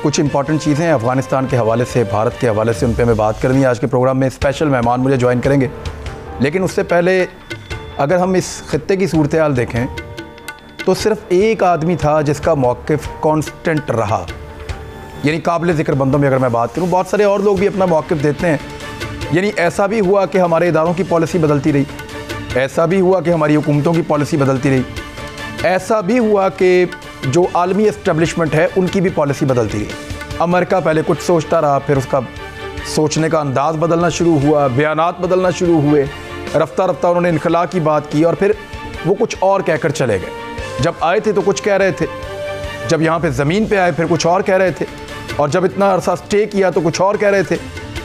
कुछ इंपॉर्टेंट चीज़ें हैं अफ़गानिस्तान के हवाले से, भारत के हवाले से, उन पर हमें बात करनी है। आज के प्रोग्राम में स्पेशल मेहमान मुझे ज्वाइन करेंगे, लेकिन उससे पहले अगर हम इस खित्ते की सूरत हाल देखें तो सिर्फ एक आदमी था जिसका मौक़िफ़ कांस्टेंट रहा, यानी काबिल ज़िक्र बंदों में अगर मैं बात करूं, बहुत सारे और लोग भी अपना मौक़िफ़ देते हैं। यानी ऐसा भी हुआ कि हमारे इदारों की पॉलिसी बदलती रही, ऐसा भी हुआ कि हमारी हुकूमतों की पॉलिसी बदलती रही, ऐसा भी हुआ कि जो आलमी एस्टेब्लिशमेंट है उनकी भी पॉलिसी बदलती रही। अमेरिका पहले कुछ सोचता रहा, फिर उसका सोचने का अंदाज़ बदलना शुरू हुआ, बयानात बदलना शुरू हुए, रफ्ता रफ्ता उन्होंने इनखला की बात की और फिर वो कुछ और कहकर चले गए। जब आए थे तो कुछ कह रहे थे, जब यहाँ पे ज़मीन पे आए फिर कुछ और कह रहे थे, और जब इतना अरसा स्टे किया तो कुछ और कह रहे थे,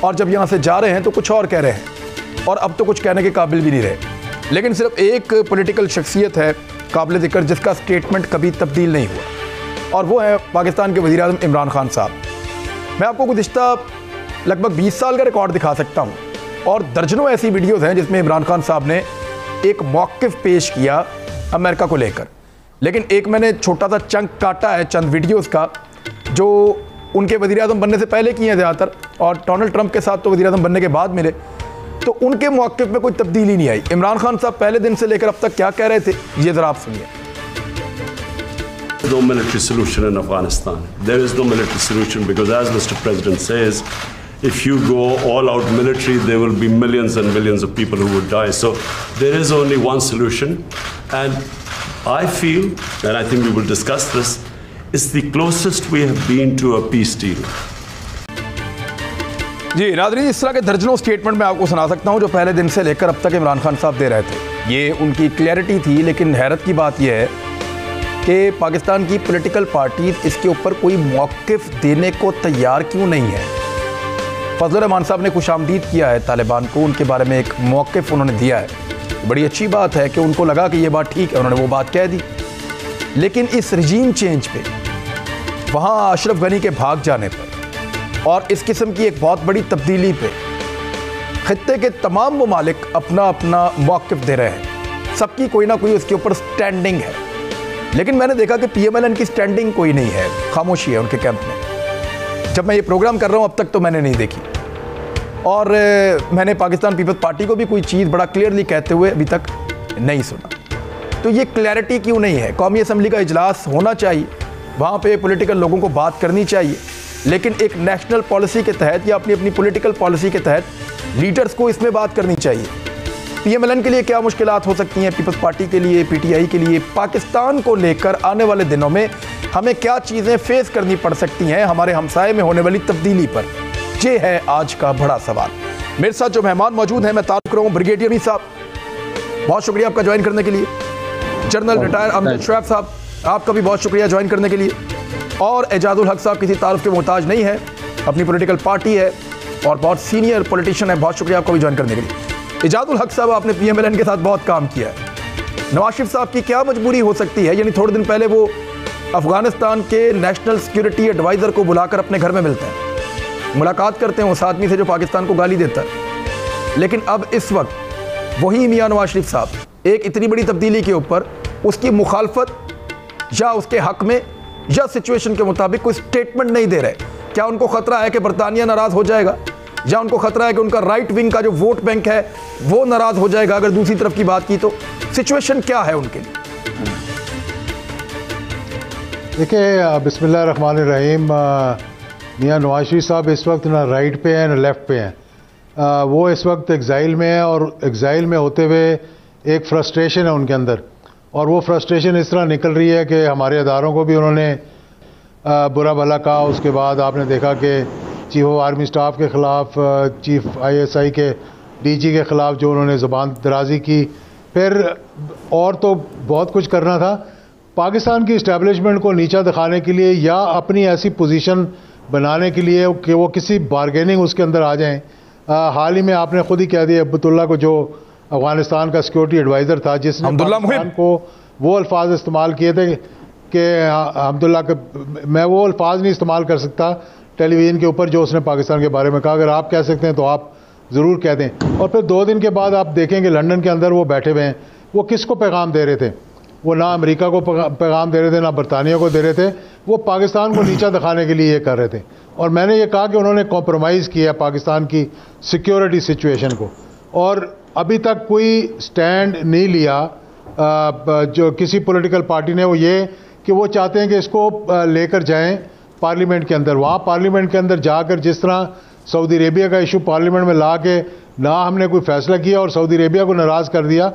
और जब यहाँ से जा रहे हैं तो कुछ और कह रहे हैं, और अब तो कुछ कहने के काबिल भी नहीं रहे। लेकिन सिर्फ एक पॉलिटिकल शख्सियत है काबिल ज़िक्र जिसका स्टेटमेंट कभी तब्दील नहीं हुआ, और वो है पाकिस्तान के वज़ीर आज़म इमरान खान साहब। मैं आपको गुज़िश्ता लगभग 20 साल का रिकॉर्ड दिखा सकता हूँ, और दर्जनों ऐसी वीडियोज़ हैं जिसमें इमरान खान साहब ने एक मौक़िफ़ पेश किया अमेरिका को लेकर। लेकिन एक मैंने छोटा सा चंक काटा है चंद वीडियोज़ का जो उनके वज़ीर आज़म बनने से पहले किए हैं ज़्यादातर, और डोनाल्ड ट्रंप के साथ तो वज़ीर आज़म बनने के बाद मिले, तो उनके मौक़िफ़ में कोई तब्दीली नहीं आई। इमरान खान साहब पहले दिन से लेकर अब तक क्या कह रहे थे, ये ज़रा आप सुनिए। No military solution in Afghanistan. There is no military solution because, as Mr. President says, if you go all out military, there will be millions and millions of people who would die. So there is only one solution, and I feel, and I think we will discuss this, it's the closest we have been to a peace deal. जी नाज़रीन, इस तरह के दर्जनों statement मैं आपको सुना सकता हूं जो पहले दिन से लेकर अब तक इमरान खान साहब दे रहे थे। ये उनकी क्लैरिटी थी, लेकिन हैरत की बात यह है कि पाकिस्तान की पॉलिटिकल पार्टीज इसके ऊपर कोई मौक़िफ़ देने को तैयार क्यों नहीं है। फजल रहमान साहब ने खुशामदीद किया है तालिबान को, उनके बारे में एक मौक़िफ़ उन्होंने दिया है। बड़ी अच्छी बात है कि उनको लगा कि ये बात ठीक है, उन्होंने वो बात कह दी। लेकिन इस रजीम चेंज पे, वहाँ अशरफ गनी के भाग जाने पर और इस किस्म की एक बहुत बड़ी तब्दीली पे खित्ते के तमाम ममालिक अपना अपना मौक़िफ़ दे रहे हैं। सबकी कोई ना कोई उसके ऊपर स्टैंडिंग है, लेकिन मैंने देखा कि PMLN की स्टैंडिंग कोई नहीं है, खामोशी है उनके कैंप में। जब मैं ये प्रोग्राम कर रहा हूँ अब तक तो मैंने नहीं देखी, और मैंने पाकिस्तान पीपल्स पार्टी को भी कोई चीज़ बड़ा क्लियरली कहते हुए अभी तक नहीं सुना। तो ये क्लैरिटी क्यों नहीं है? कौमी असम्बली का इजलास होना चाहिए, वहाँ पे पॉलिटिकल लोगों को बात करनी चाहिए, लेकिन एक नेशनल पॉलिसी के तहत या अपनी अपनी पॉलिटिकल पॉलिसी के तहत लीडर्स को इसमें बात करनी चाहिए। PMLN के लिए क्या मुश्किलात हो सकती हैं, पीपल्स पार्टी के लिए, PTI के लिए, पाकिस्तान को लेकर आने वाले दिनों में हमें क्या चीज़ें फेस करनी पड़ सकती हैं हमारे हमसाये में होने वाली तब्दीली पर, ये है आज का बड़ा सवाल। मेरे साथ जो मेहमान मौजूद हैं, मैं तारुफ कर रहा हूँ ब्रिगेडियर अमीर साहब, बहुत शुक्रिया आपका ज्वाइन करने के लिए। जनरल रिटायर अमजद शुएब साहब, आपका भी बहुत शुक्रिया ज्वाइन करने के लिए। और एजाजुल हक साहब किसी तारुफ के मोहताज नहीं है, अपनी पॉलिटिकल पार्टी है और बहुत सीनियर पॉलिटिशियन है, बहुत शुक्रिया आपको भी ज्वाइन करने के लिए। एजाजुल हक साहब, आपने PMLN के साथ बहुत काम किया है। नवाज शरीफ साहब की क्या मजबूरी हो सकती है, यानी थोड़े दिन पहले वो अफगानिस्तान के नेशनल सिक्योरिटी एडवाइज़र को बुलाकर अपने घर में मिलते हैं, मुलाकात करते हैं उस आदमी से जो पाकिस्तान को गाली देता है। लेकिन अब इस वक्त वही मियाँ नवाज शरीफ साहब एक इतनी बड़ी तब्दीली के ऊपर उसकी मुखालफत या उसके हक में या सिचुएशन के मुताबिक कोई स्टेटमेंट नहीं दे रहे। क्या उनको खतरा है कि बरतानिया नाराज हो जाएगा, या उनको खतरा है कि उनका राइट विंग का जो वोट बैंक है वो नाराज हो जाएगा अगर दूसरी तरफ की बात की? तो सिचुएशन क्या है उनके लिए? देखिए, बिस्मिल्लाहिर्रहमानिर्रहीम, मियाँ नवाज शरीफ साहब इस वक्त ना राइट पे हैं ना लेफ़्ट पे हैं। वो इस वक्त एग्ज़ाइल में है, और एग्ज़ाइल में होते हुए एक फ्रस्ट्रेशन है उनके अंदर, और वो फ्रस्ट्रेशन इस तरह निकल रही है कि हमारे अदारों को भी उन्होंने बुरा भला कहा। उसके बाद आपने देखा कि चीफ ऑफ आर्मी स्टाफ के ख़िलाफ़, चीफ ISI के DG के ख़िलाफ़ जो उन्होंने ज़बान दराजी की। फिर और तो बहुत कुछ करना था पाकिस्तान की इस्टेब्लिशमेंट को नीचा दिखाने के लिए, या अपनी ऐसी पोजीशन बनाने के लिए कि वो किसी बारगेनिंग उसके अंदर आ जाएं। हाल ही में आपने खुद ही कह दिया अब्दुल्ला को, जो अफगानिस्तान का सिक्योरिटी एडवाइज़र था, जिसने पाकिस्तान को वो अल्फाज इस्तेमाल किए थे कि अब्दुल्ला के, मैं वो अल्फाज नहीं इस्तेमाल कर सकता टेलीविज़न के ऊपर जो उसने पाकिस्तान के बारे में कहा। अगर आप कह सकते हैं तो आप ज़रूर कह दें। और फिर 2 दिन के बाद आप देखेंगे लंदन के अंदर वो बैठे हुए हैं, वो किसको पैगाम दे रहे थे? वो ना अमेरिका को पैगाम दे रहे थे, ना बरतानिया को दे रहे थे, वो पाकिस्तान को नीचा दिखाने के लिए ये कर रहे थे। और मैंने ये कहा कि उन्होंने कॉम्प्रोमाइज़ किया पाकिस्तान की सिक्योरिटी सिचुएशन को, और अभी तक कोई स्टैंड नहीं लिया जो किसी पॉलिटिकल पार्टी ने, वो ये कि वो चाहते हैं कि इसको लेकर जाएं पार्लियामेंट के अंदर। वहाँ पार्लियामेंट के अंदर जाकर जिस तरह सऊदी अरेबिया का इशू पार्लियामेंट में ला के ना हमने कोई फैसला किया और सऊदी अरेबिया को नाराज़ कर दिया,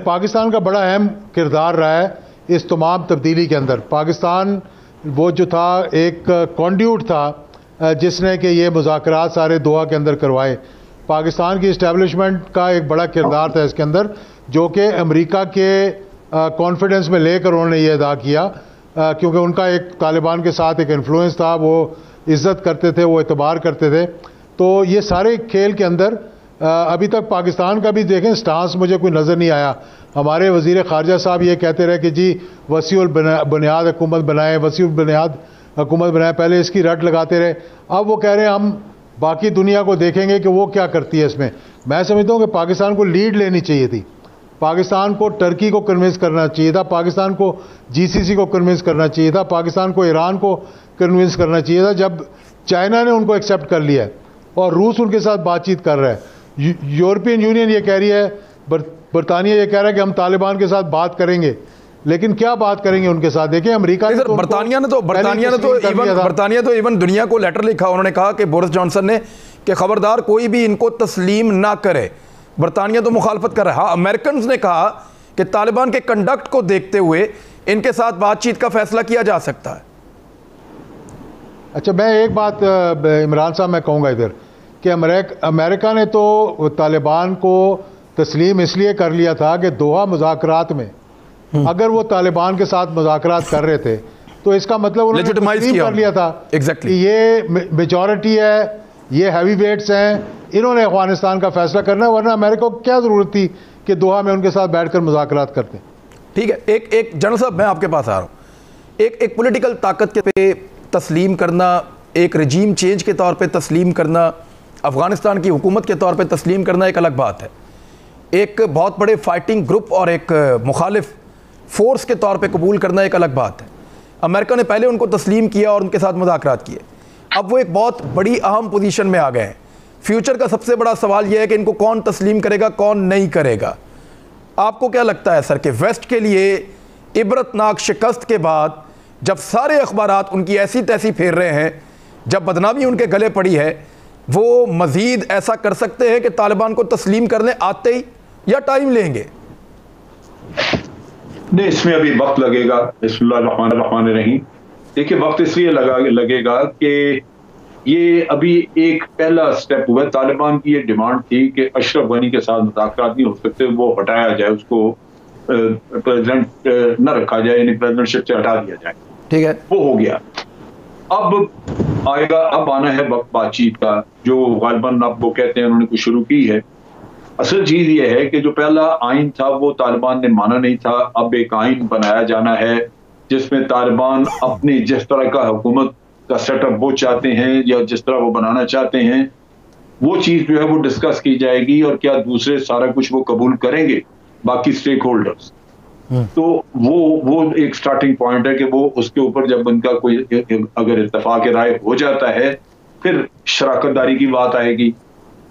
पाकिस्तान का बड़ा अहम किरदार रहा है इस तमाम तब्दीली के अंदर। पाकिस्तान वो जो था एक कॉन्ड्यूट था जिसने कि ये मुज़ाकरात सारे दोहा के अंदर करवाए। पाकिस्तान की इस्टेब्लिशमेंट का एक बड़ा किरदार था इसके अंदर, जो कि अमेरिका के कॉन्फिडेंस में लेकर उन्होंने ये अदा किया, क्योंकि उनका एक तालिबान के साथ एक इन्फ्लुएंस था, वो इज़्ज़त करते थे, वो एतबार करते थे। तो ये सारे खेल के अंदर अभी तक पाकिस्तान का भी देखें स्टांस मुझे कोई नज़र नहीं आया। हमारे वज़ीर ख़ारजा साहब ये कहते रहे कि जी वसीउल बुनियाद हुकूमत बनाएं, वसीउल बुनियाद हुकूमत बनाएं, पहले इसकी रट लगाते रहे। अब वो कह रहे हैं हम बाकी दुनिया को देखेंगे कि वो क्या करती है इसमें। मैं समझता हूँ कि पाकिस्तान को लीड लेनी चाहिए थी, पाकिस्तान को टर्की को कन्विंस करना चाहिए था, पाकिस्तान को जीसीसी को कन्विंस करना चाहिए था, पाकिस्तान को ईरान को कन्विंस करना चाहिए था। जब चाइना ने उनको एक्सेप्ट कर लिया है और रूस उनके साथ बातचीत कर रहा है, यूरोपियन यूनियन ये कह रही है, बरतानिया ये कह रहा है कि हम तालिबान के साथ बात करेंगे, लेकिन क्या बात करेंगे उनके साथ? देखिए अमेरिका ने तो बरतानिया तो इवन दुनिया को लेटर लिखा, उन्होंने कहा कि बोरिस जॉनसन ने कि खबरदार कोई भी इनको तस्लीम ना करे। बरतानिया तो मुखालफत कर रहा है। अमेरिकन ने कहा कि तालिबान के कंडक्ट को देखते हुए इनके साथ बातचीत का फैसला किया जा सकता है। अच्छा, मैं एक बात इमरान साहब मैं कहूँगा इधर कि अमेरिका ने तो तालिबान को तस्लीम इसलिए कर लिया था कि दोहा मुज़ाकरात में अगर वो तालिबान के साथ मुज़ाकरात कर रहे थे तो इसका मतलब उन्होंने तस्लीम कर लिया था कि ये मेजॉरिटी है, ये हैवी वेट्स हैं, इन्होंने अफगानिस्तान का फैसला करना है, वरना अमेरिका को क्या ज़रूरत थी कि दोहा में उनके साथ बैठकर मुज़ाकरात करते। ठीक है, एक जनरल साहब मैं आपके पास आ रहा हूँ। एक पॉलिटिकल ताकत के पे तस्लीम करना, एक रजीम चेंज के तौर पे तस्लीम करना, अफ़गानिस्तान की हुकूमत के तौर पे तस्लीम करना एक अलग बात है। एक बहुत बड़े फाइटिंग ग्रुप और एक मुखालिफ फोर्स के तौर पे कबूल करना एक अलग बात है। अमेरिका ने पहले उनको तस्लीम किया और उनके साथ मुज़ाकरात किए, अब वो एक बहुत बड़ी अहम पोजीशन में आ गए हैं। फ्यूचर का सबसे बड़ा सवाल यह है कि इनको कौन तस्लीम करेगा, कौन नहीं करेगा। आपको क्या लगता है सर कि वेस्ट के लिए इबरतनाक शिकस्त के बाद जब सारे अखबारात उनकी ऐसी तैसी फेर रहे हैं, जब बदनामी उनके गले पड़ी है, वो मज़ीद ऐसा कर सकते हैं कि तालिबान को तस्लीम करने आते ही, या टाइम लेंगे? नहीं, इसमें अभी वक्त लगेगा। बिस्मिल्लाहिर्रहमानिर्रहीम। देखिए, वक्त इसलिए लगेगा कि ये अभी एक पहला स्टेप हुआ। तालिबान की ये डिमांड थी कि अशरफ गनी के साथ मुज़ाकरात नहीं हो सकते, वो हटाया जाए, उसको प्रेसिडेंट न रखा जाए, यानी प्रेसिडेंटशिप से हटा दिया जाए। ठीक है, वो हो गया। अब आना है वक्त बातचीत का, जो गालिबन आप वो कहते हैं उन्होंने कुछ शुरू की है। असल चीज ये है कि जो पहला आइन था वो तालिबान ने माना नहीं था। अब एक आइन बनाया जाना है जिसमें तालिबान अपनी जिस तरह का हुकूमत का सेटअप वो चाहते हैं या जिस तरह वो बनाना चाहते हैं, वो चीज जो है वो डिस्कस की जाएगी, और क्या दूसरे सारा कुछ वो कबूल करेंगे, बाकी स्टेक होल्डर्स। तो वो एक स्टार्टिंग पॉइंट है कि वो उसके ऊपर जब उनका कोई अगर इत्तेफाक राय हो जाता है, फिर शराकतदारी की बात आएगी।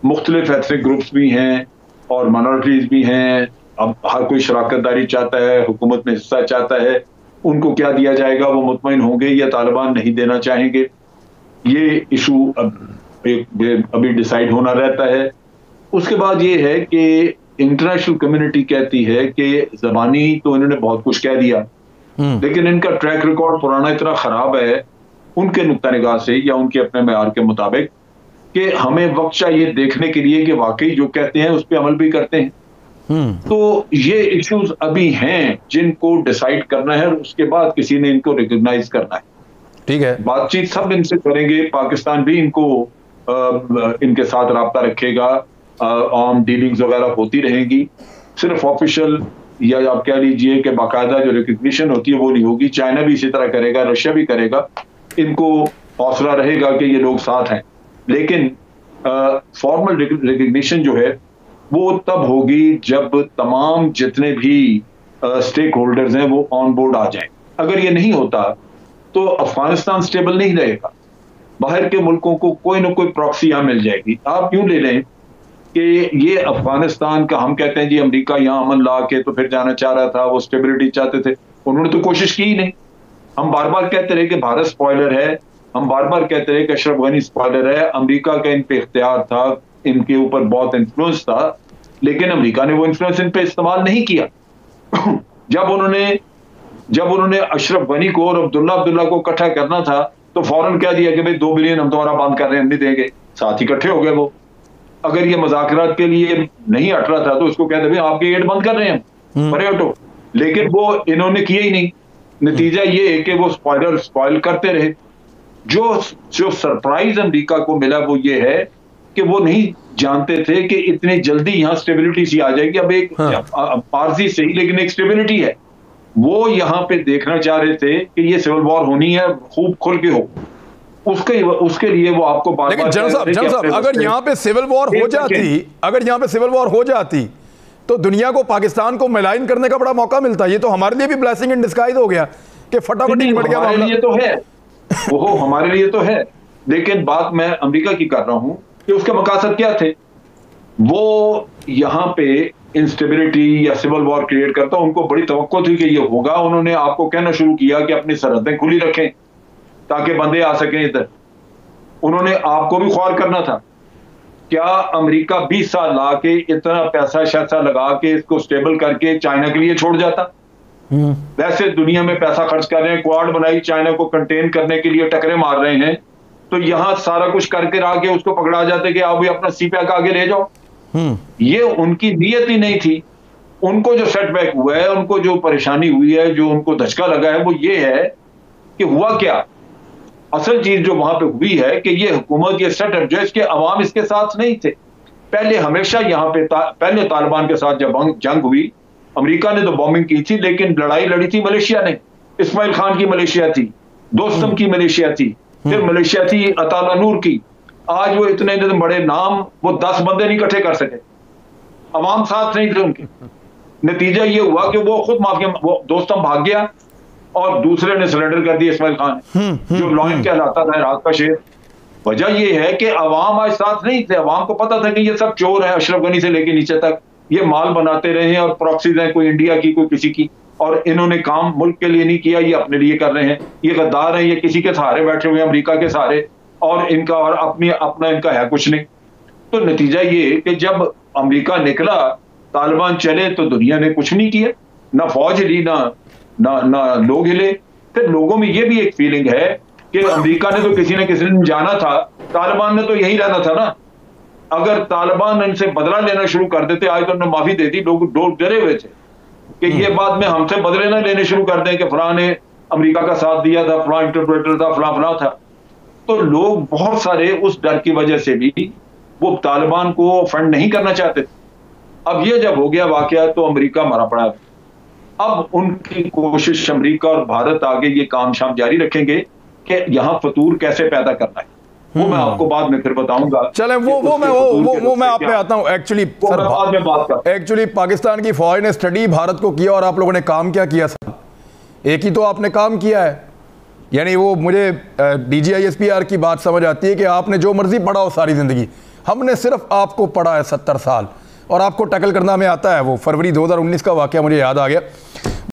मुख्तलिफ एथनिक ग्रुप्स भी हैं और माइनॉरिटीज भी हैं। अब हर कोई शराकतदारी चाहता है, हुकूमत में हिस्सा चाहता है। उनको क्या दिया जाएगा, वो मुतमईन होंगे या तालिबान नहीं देना चाहेंगे, ये इशू अभी डिसाइड होना रहता है। उसके बाद ये है कि इंटरनेशनल कम्युनिटी कहती है कि ज़बानी तो इन्होंने बहुत कुछ कह दिया, लेकिन इनका ट्रैक रिकॉर्ड पुराना इतना खराब है उनके नुक्ता निगाह से या उनके अपने मेयार के मुताबिक कि हमें वक्त चाहिए देखने के लिए कि वाकई जो कहते हैं उस पर अमल भी करते हैं। तो ये इश्यूज अभी हैं जिनको डिसाइड करना है, और उसके बाद किसी ने इनको रिकॉग्नाइज करना है। ठीक है, बातचीत सब इनसे करेंगे, पाकिस्तान भी इनको इनके साथ राब्ता रखेगा, आम डीलिंग्स वगैरह होती रहेंगी। सिर्फ ऑफिशियल या आप कह लीजिए कि बाकायदा जो रिकग्निशन होती है वो नहीं होगी। चाइना भी इसी तरह करेगा, रशिया भी करेगा। इनको हौसला रहेगा कि ये लोग साथ हैं, लेकिन फॉर्मल रिकग्निशन जो है वो तब होगी जब तमाम जितने भी स्टेक होल्डर्स हैं वो ऑन बोर्ड आ जाएं। अगर ये नहीं होता तो अफगानिस्तान स्टेबल नहीं रहेगा। बाहर के मुल्कों को कोई ना कोई प्रॉक्सी यहाँ मिल जाएगी। आप यूं ले लें कि ये अफगानिस्तान का, हम कहते हैं जी अमेरिका यहाँ अमन ला के तो फिर जाना चाह रहा था, वो स्टेबिलिटी चाहते थे, उन्होंने तो कोशिश की ही नहीं। हम बार बार कहते रहे कि भारत स्पॉइलर है, हम बार बार कहते रहे कि अशरफ गनी स्पॉइलर है, अमेरिका का इन पे इख्तियार था, इनके ऊपर बहुत इन्फ्लुएंस था, लेकिन अमेरिका ने वो इन्फ्लुएंस इन पे इस्तेमाल नहीं किया। जब उन्होंने अशरफ गनी को और अब्दुल्ला को इकट्ठा करना था तो फौरन कह दिया कि भाई 2 बिलियन हम तुम्हारा बंद कर रहे हैं, हम नहीं देंगे, साथ इकट्ठे हो गए वो। अगर ये मज़ाकरात के लिए नहीं हट रहा था तो उसको कहते भाई आपके गेट बंद कर रहे हैं, परे हटो। लेकिन वो इन्होंने किया ही नहीं। नतीजा ये है कि वो स्पॉइल करते रहे। जो सरप्राइज अमेरिका को मिला वो ये है कि वो नहीं जानते थे कि इतनी जल्दी यहाँ स्टेबिलिटी सी आ जाएगी। अब एक आर्जी सही लेकिन एक स्टेबिलिटी है। वो यहाँ पे देखना चाह रहे थे कि ये सिविल वॉर होनी है, खूब खुल के हो। उसके लिए वो आपको बार-बार, लेकिन जनरल साहब अगर यहाँ पे सिविल वॉर हो जाती तो दुनिया को, पाकिस्तान को मिलाइन करने का बड़ा मौका मिलता। ये तो हमारे लिए भी ब्लेसिंग इन डिस्गाइज हो गया कि फटाफट ही बढ़ गया। हमारे लिए तो है, वो हमारे लिए तो है, लेकिन बात मैं अमेरिका की कर रहा हूं कि उसके मकासद क्या थे। वो यहाँ पे इंस्टेबिलिटी या सिविल वॉर क्रिएट करता, उनको बड़ी तवक्को थी कि ये होगा। उन्होंने आपको कहना शुरू किया कि अपनी सरहदें खुली रखें ताकि बंदे आ सकें इधर। उन्होंने आपको भी ख्वार करना था। क्या अमेरिका 20 साल ला के इतना पैसा लगा के इसको स्टेबल करके चाइना के लिए छोड़ जाता? वैसे दुनिया में पैसा खर्च कर रहे हैं, क्वाड बनाई, चाइना को कंटेन करने के लिए टकरे मार रहे हैं, तो यहां सारा कुछ करके आके उसको पकड़ा जाते कि आप भी अपना सीपैक आगे ले जाओ। ये उनकी नीयत ही नहीं थी। उनको जो सेटबैक हुआ है, उनको जो परेशानी हुई है, जो उनको धचका लगा है, वो ये है कि हुआ क्या। असल चीज जो वहां पे हुई है कि ये हुकूमत, ये सेटअप जो इसके अवाम इसके साथ नहीं थे। पहले हमेशा यहाँ पे पहले तालिबान के साथ जब जंग हुई, अमेरिका ने तो बॉम्बिंग की थी, लेकिन लड़ाई लड़ी थी मलेशिया ने। इस्माइल खान की मलेशिया थी, दोस्तम की मलेशिया थी, फिर मलेशिया थी अताला नूर की। आज वो इतने बड़े नाम, वो 10 बंदे नहीं इकट्ठे कर सके, अवाम साथ नहीं थे उनके। नतीजा ये हुआ कि वो खुद माफिया, वो दोस्तम भाग गया और दूसरे ने सरेंडर कर दिया, इस्माइल खान, जो लॉयन कहलाता था इराक का शेर। वजह यह है कि अवाम आज साथ नहीं थे। अवाम को पता था कि ये सब चोर है, अशरफ गनी से लेके नीचे तक ये माल बनाते रहे हैं और प्रॉक्सीज हैं, कोई इंडिया की कोई किसी की, और इन्होंने काम मुल्क के लिए नहीं किया, ये अपने लिए कर रहे हैं। ये गद्दार हैं, ये किसी के सहारे बैठे हुए हैं, अमेरिका के सहारे, और इनका और अपना इनका है कुछ नहीं। तो नतीजा ये कि जब अमेरिका निकला, तालिबान चले, तो दुनिया ने कुछ नहीं किया, ना फौज हिली, ना लोग हिले। फिर लोगों में ये भी एक फीलिंग है कि अमेरिका ने तो किसी न किसी दिन जाना था, तालिबान ने तो यही रहना था ना। अगर तालिबान इनसे बदला लेना शुरू कर देते, आज तो उन्होंने माफी दे दी, लोग डरे हुए थे कि ये बाद में हमसे बदले ना लेने शुरू कर दें कि फलां ने अमेरिका का साथ दिया था, फलां इंटरप्रेटर था, फलां था। तो लोग बहुत सारे उस डर की वजह से भी वो तालिबान को फंड नहीं करना चाहते। अब ये जब हो गया वाकया तो अमेरिका मरा पड़ा। अब उनकी कोशिश, अमेरिका और भारत आगे ये काम शाम जारी रखेंगे कि यहाँ फतूर कैसे पैदा करना है। वो मैं आपको बाद में फिर बताऊंगा। चले वो मैं आप में आता हूँ। एक्चुअली पाकिस्तान की फौज ने स्टडी भारत को किया और आप लोगों ने काम क्या किया साहब? एक ही तो आपने काम किया है। यानी वो मुझे DGISPR की बात समझ आती है कि आपने जो मर्जी पढ़ा हो सारी जिंदगी, हमने सिर्फ आपको पढ़ा है 70 साल और आपको टैकल करना हमें आता है। वो फरवरी 2019 का वाकया मुझे याद आ गया।